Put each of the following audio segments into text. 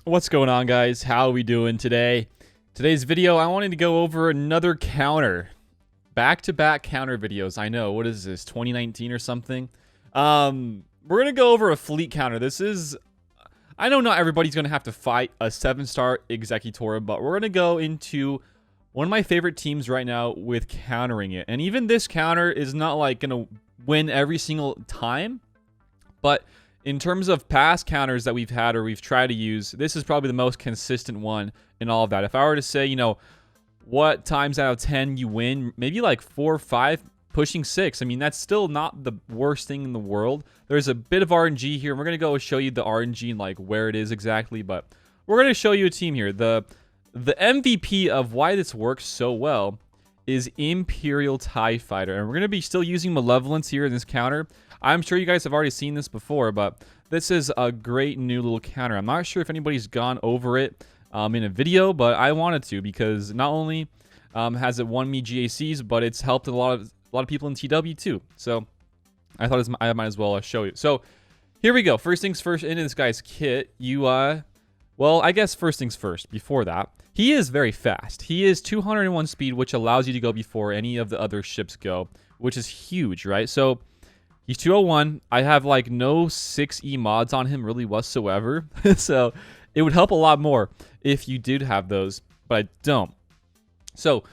What's going on, guys? How are we doing today? Today's video, I wanted to go over another counter. Back-to-back counter videos. I know, what is this, 2019 or something? We're going to go over a fleet counter. This is... I know not everybody's going to have to fight a 7-star Executor, but we're going to go into one of my favorite teams right now with countering it. And even this counter is not, like, going to win every single time, but... in terms of past counters that we've had or we've tried to use, this is probably the most consistent one in all of that. If I were to say, you know, what times out of 10 you win, maybe like 4 or 5, pushing 6. I mean, that's still not the worst thing in the world. There's a bit of RNG here. We're going to go show you the RNG and like where it is exactly, but we're going to show you a team here. The MVP of why this works so well is Imperial TIE Fighter, and we're going to be still using Malevolence here in this counter. I'm sure you guys have already seen this before, but this is a great new little counter. I'm not sure if anybody's gone over it in a video, but I wanted to because not only has it won me GACs, but it's helped a lot of people in TW too. So I thought I might as well show you. So here we go. First things first, into this guy's kit, well, I guess first things first. Before that, he is very fast. He is 201 speed, which allows you to go before any of the other ships go, which is huge, right? So he's 201. I have like no 6E mods on him really whatsoever. So it would help a lot more if you did have those, but I don't. So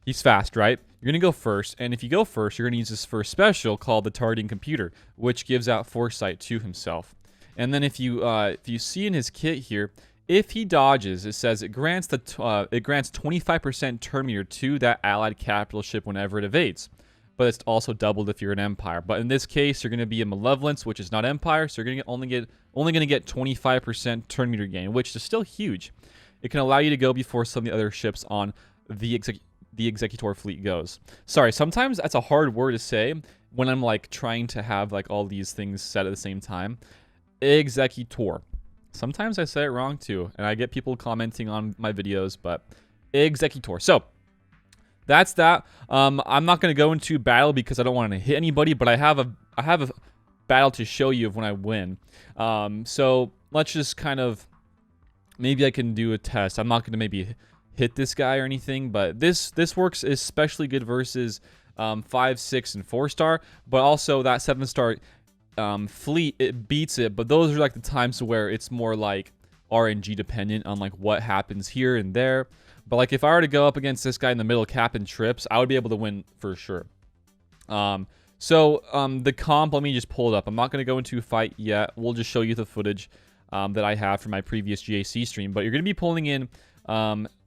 he's fast, right? You're going to go first. And if you go first, you're going to use this first special called the Targeting Computer, which gives out foresight to himself. And then if you see in his kit here, if he dodges, it says it grants 25% turn meter to that allied capital ship whenever it evades. But it's also doubled if you're an Empire. But in this case, you're going to be a Malevolence, which is not Empire, so you're going to only going to get 25% turn meter gain, which is still huge. It can allow you to go before some of the other ships on the Executor fleet goes. Sorry, sometimes that's a hard word to say when I'm like trying to have like all these things said at the same time. Executor. Sometimes I say it wrong too, and I get people commenting on my videos, but Executor. So that's that. I'm not going to go into battle because I don't want to hit anybody, but I have a battle to show you of when I win. So let's just kind of, maybe I can do a test. I'm not going to maybe hit this guy or anything, but this works especially good versus 5, 6, and 4-star, but also that 7-star fleet, it beats it. But those are like the times where it's more like RNG dependent on like what happens here and there. But like if I were to go up against this guy in the middle capping trips, I would be able to win for sure. The comp, let me just pull it up. I'm not going to go into a fight yet. We'll just show you the footage that I have from my previous GAC stream. But you're going to be pulling in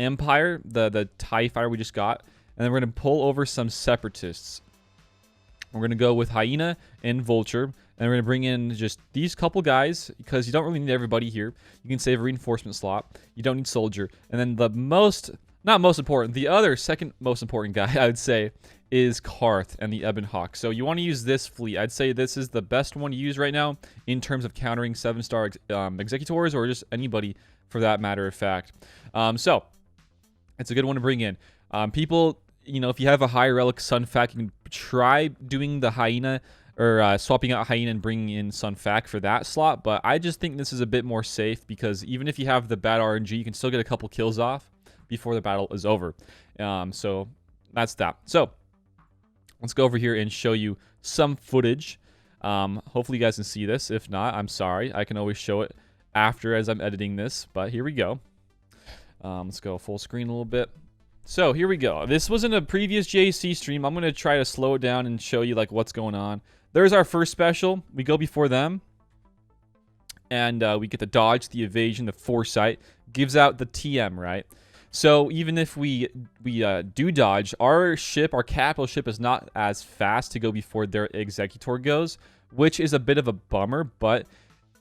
Empire, the TIE Fighter we just got. And then we're going to pull over some Separatists. We're going to go with Hyena and Vulture. And we're going to bring in just these couple guys because you don't really need everybody here. You can save a reinforcement slot. You don't need Soldier. And then the not most important, the other second most important guy, I would say, is Karth and the Ebon Hawk. So you want to use this fleet. I'd say this is the best one to use right now in terms of countering 7-star Executors or just anybody for that matter of fact. So it's a good one to bring in. People, you know, if you have a high relic Sun Fac, you can try doing the Hyena or swapping out Hyena and bringing in Sun Fac for that slot. But I just think this is a bit more safe because even if you have the bad RNG, you can still get a couple kills off before the battle is over. So that's that. So let's go over here and show you some footage. Hopefully you guys can see this. If not, I'm sorry. I can always show it after as I'm editing this. But here we go. Let's go full screen a little bit. So here we go. This was in a previous JC stream. I'm going to try to slow it down and show you like what's going on. There's our first special. We go before them. And we get the dodge, the evasion, the foresight. Gives out the TM, right? So even if we do dodge, our ship, our capital ship, is not as fast to go before their Executor goes, which is a bit of a bummer. But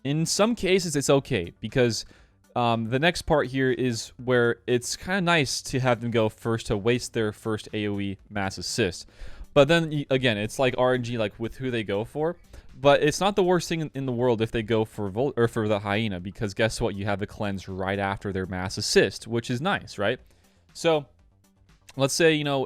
in some cases, it's okay because the next part here is where it's kind of nice to have them go first to waste their first AoE mass assist. But then, again, it's like RNG, like with who they go for. But it's not the worst thing in the world if they go for the Hyena, because guess what? You have the cleanse right after their mass assist, which is nice, right? So let's say, you know,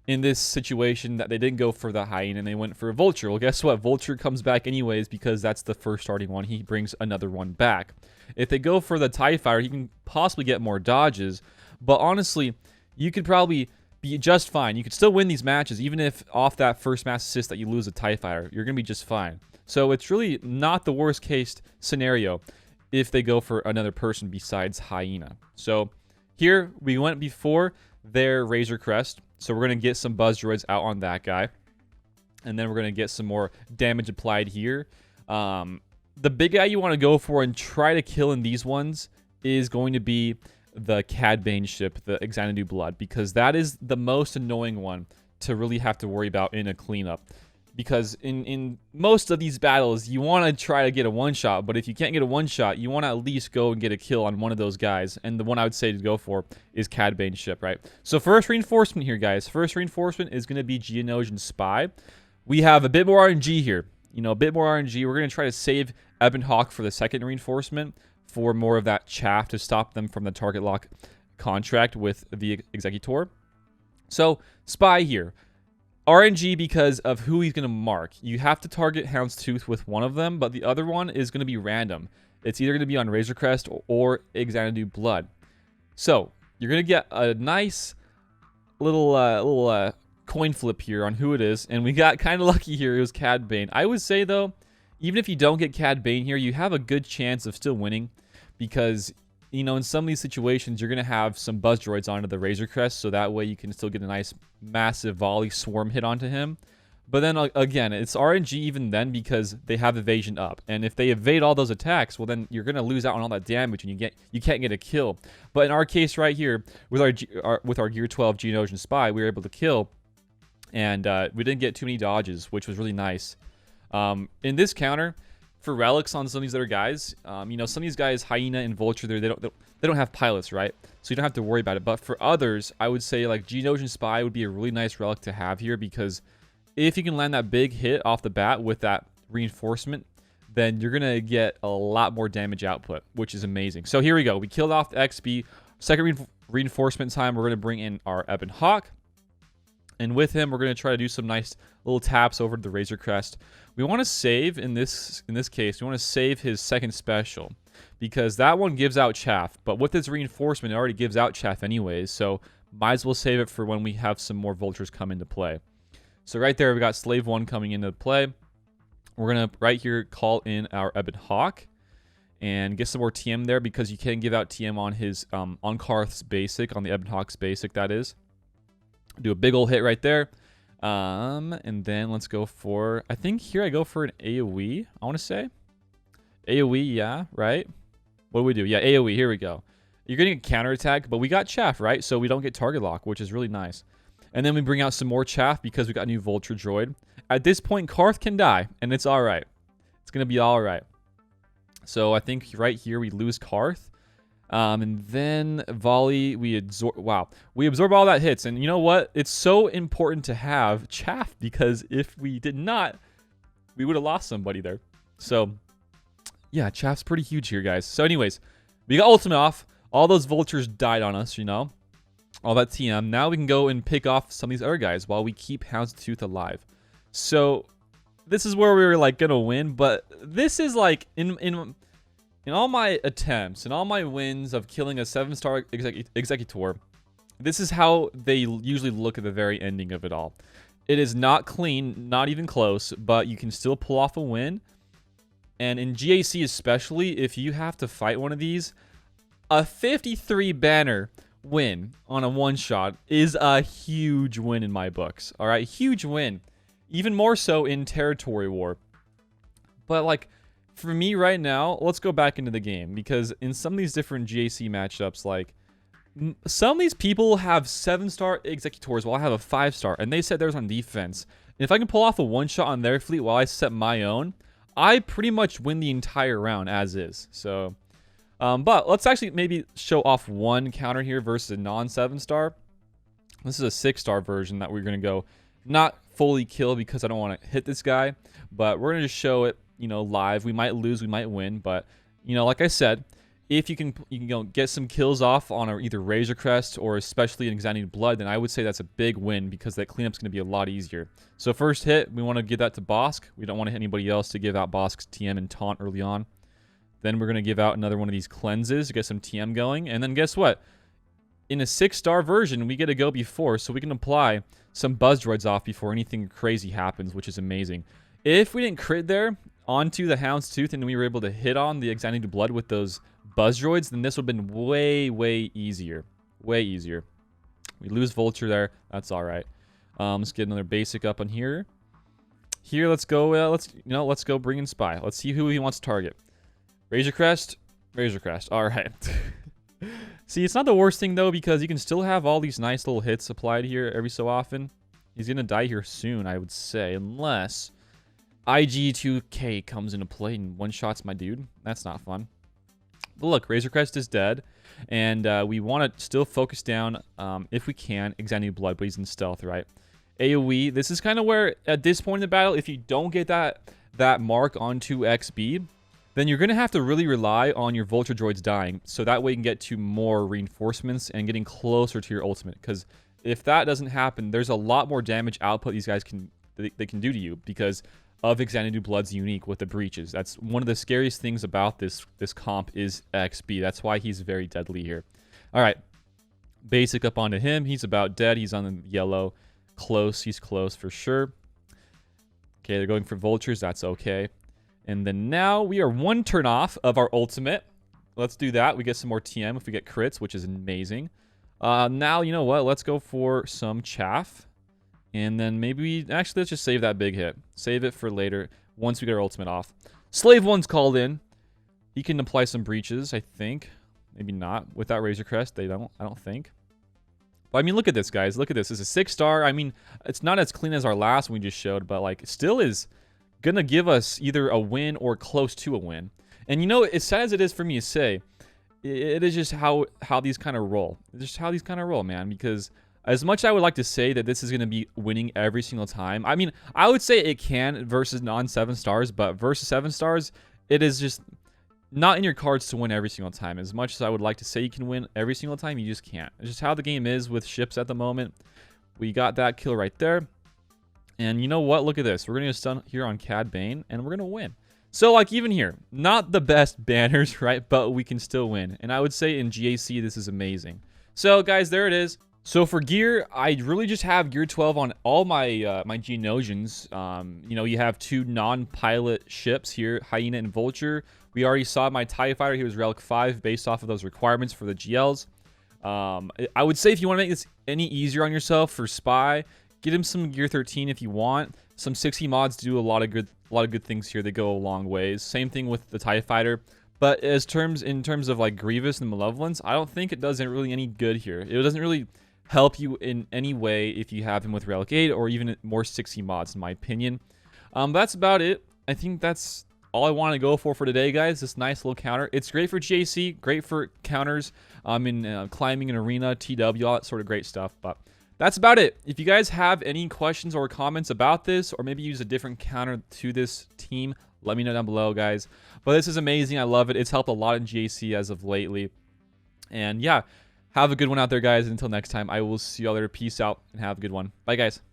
in this situation that they didn't go for the hyena and they went for a vulture. Well, guess what? Vulture comes back anyways because that's the first starting one. He brings another one back. If they go for the TIE Fighter, he can possibly get more dodges. But honestly, you could probably be just fine. You could still win these matches, even if off that first mass assist that you lose a TIE Fighter. You're going to be just fine. So it's really not the worst case scenario if they go for another person besides hyena. So here we went before their Razor Crest. So we're going to get some Buzz Droids out on that guy. And then we're going to get some more damage applied here. The big guy you want to go for and try to kill in these ones is going to be the Cad Bane ship, the Xanadu Blood. Because that is the most annoying one to really have to worry about in a cleanup. Because in most of these battles, you want to try to get a one-shot, but if you can't get a one-shot, you want to at least go and get a kill on one of those guys, and the one I would say to go for is Cad Bane ship, right? So first reinforcement here, guys. First reinforcement is going to be Geonosian Spy. We have a bit more RNG here. You know, a bit more RNG. We're going to try to save Ebon Hawk for the second reinforcement for more of that chaff to stop them from the target lock contract with the Executor. So, Spy here. RNG because of who he's going to mark. You have to target Houndstooth with one of them, but the other one is going to be random. It's either going to be on Razor Crest or Xanadu Blood. So, you're going to get a nice little coin flip here on who it is, and we got kind of lucky here. It was Cad Bane. I would say, though, even if you don't get Cad Bane here, you have a good chance of still winning because, you know, in some of these situations, you're going to have some Buzz Droids onto the Razor Crest, so that way you can still get a nice massive volley swarm hit onto him. But then, again, it's RNG even then because they have evasion up. And if they evade all those attacks, well, then you're going to lose out on all that damage and you can't get a kill. But in our case right here, with our Gear 12 Geonosian Spy, we were able to kill. And we didn't get too many dodges, which was really nice. In this counter, for relics on some of these other guys, you know, some of these guys, Hyena and Vulture, they don't have pilots, right? So you don't have to worry about it. But for others, I would say like Geonosian Spy would be a really nice relic to have here because if you can land that big hit off the bat with that reinforcement, then you're going to get a lot more damage output, which is amazing. So here we go. We killed off the XB. Second reinforcement time, we're going to bring in our Ebon Hawk. And with him, we're going to try to do some nice little taps over to the Razor Crest. We want to save, in this case, we want to save his second special. Because that one gives out chaff. But with this reinforcement, it already gives out chaff anyways. So might as well save it for when we have some more vultures come into play. So right there, we got Slave 1 coming into play. We're going to, right here, call in our Ebon Hawk. And get some more TM there because you can give out TM on his, on Karth's basic, on the Ebon Hawk's basic, that is. Do a big old hit right there. And then let's go for, I think here I go for an AoE, I want to say. AoE, yeah, right? What do we do? Yeah, AoE, here we go. You're getting a counterattack, but we got chaff, right? So we don't get target lock, which is really nice. And then we bring out some more chaff because we got a new Vulture Droid. At this point, Karth can die, and it's all right. It's going to be all right. So I think right here we lose Karth. And then volley, we absorb. Wow, we absorb all that hits, and you know what? It's so important to have chaff because if we did not, we would have lost somebody there. So, yeah, chaff's pretty huge here, guys. So, anyways, we got ultimate off. All those vultures died on us, you know, all that TM. Now we can go and pick off some of these other guys while we keep Houndstooth alive. So, this is where we were like gonna win, but this is like in all my attempts, in all my wins of killing a 7-star Executor, this is how they usually look at the very ending of it all. It is not clean, not even close, but you can still pull off a win. And in GAC especially, if you have to fight one of these, a 53 banner win on a one-shot is a huge win in my books. All right, huge win. Even more so in Territory War. But like, for me right now, let's go back into the game because in some of these different GAC matchups, like some of these people have 7-star Executors while I have a 5-star, and they set theirs on defense. And if I can pull off a one-shot on their fleet while I set my own, I pretty much win the entire round as is. So, but let's actually maybe show off one counter here versus a non-7-star. This is a 6-star version that we're going to go not fully kill because I don't want to hit this guy, but we're going to just show it, you know, live. We might lose, we might win, but, you know, like I said, if you can get some kills off on either Razor Crest or especially an Executor Blood, then I would say that's a big win because that cleanup's going to be a lot easier. So first hit, we want to give that to Bosk. We don't want anybody else to give out Bosk's TM and taunt early on. Then we're going to give out another one of these cleanses to get some TM going. And then guess what? In a 6-star version, we get to go before, so we can apply some Buzz Droids off before anything crazy happens, which is amazing. If we didn't crit there onto the Houndstooth and we were able to hit on the Executor Blood with those Buzz Droids, then this would have been way, way easier. Way easier. We lose Vulture there. That's all right. Let's get another basic up on here. Here, let's go. Let's go bring in Spy. Let's see who he wants to target. Razor Crest. Razor Crest. All right. See, it's not the worst thing, though, because you can still have all these nice little hits applied here every so often. He's going to die here soon, I would say, unless IG2K comes into play and one-shots my dude. That's not fun. But look, Razor Crest is dead, and we want to still focus down, if we can, Executor Blood, but he's in stealth, right? AoE, this is kind of where, at this point in the battle, if you don't get that mark onto XB, then you're going to have to really rely on your Vulture Droids dying, so that way you can get to more reinforcements and getting closer to your ultimate. Because if that doesn't happen, there's a lot more damage output these guys can do to you because of Executor Blood's unique with the breaches. That's one of the scariest things about this comp is XB. That's why he's very deadly here. All right, basic up onto him. He's about dead. He's on the yellow. Close. He's close for sure. Okay, they're going for Vultures. That's okay. And then now we are 1 turn off of our ultimate. Let's do that. We get some more TM if we get crits, which is amazing. Now, you know what? Let's go for some chaff. And then maybe actually, let's just save that big hit. Save it for later once we get our ultimate off. Slave 1's called in. He can apply some breaches, I think. Maybe not. Without Razor Crest, I don't think. But I mean, look at this, guys. Look at this. It's a 6-star. I mean, it's not as clean as our last one we just showed, but like, it still is gonna give us either a win or close to a win. And you know, as sad as it is for me to say, it is just how these kind of roll. It's just how these kind of roll, man. Because as much as I would like to say that this is gonna be winning every single time, I mean, I would say it can versus non-7 stars, but versus 7 stars, it is just not in your cards to win every single time. As much as I would like to say you can win every single time, you just can't. It's just how the game is with ships at the moment. We got that kill right there. And you know what? Look at this. We're going to get stun here on Cad Bane, and we're going to win. So, like, even here, not the best banners, right? But we can still win. And I would say in GAC, this is amazing. So, guys, there it is. So, for gear, I really just have gear 12 on all my my Geonosians. You know, you have 2 non-pilot ships here, Hyena and Vulture. We already saw my TIE Fighter. He was Relic 5 based off of those requirements for the GLs. I would say if you want to make this any easier on yourself for Spy, get him some gear 13 if you want. Some 60 mods do a lot of good things here. They go a long ways. Same thing with the TIE Fighter. But in terms of like Grievous and Malevolence, I don't think it does really any good here. It doesn't really help you in any way if you have him with Relic 8 or even more 60 mods, in my opinion. That's about it. I think that's all I want to go for today, guys. This nice little counter. It's great for GAC, great for counters in climbing an arena, TW, all that sort of great stuff. But that's about it. If you guys have any questions or comments about this, or maybe use a different counter to this team, let me know down below, guys. But this is amazing. I love it. It's helped a lot in GAC as of lately. And yeah, have a good one out there, guys. Until next time, I will see you all later. Peace out and have a good one. Bye, guys.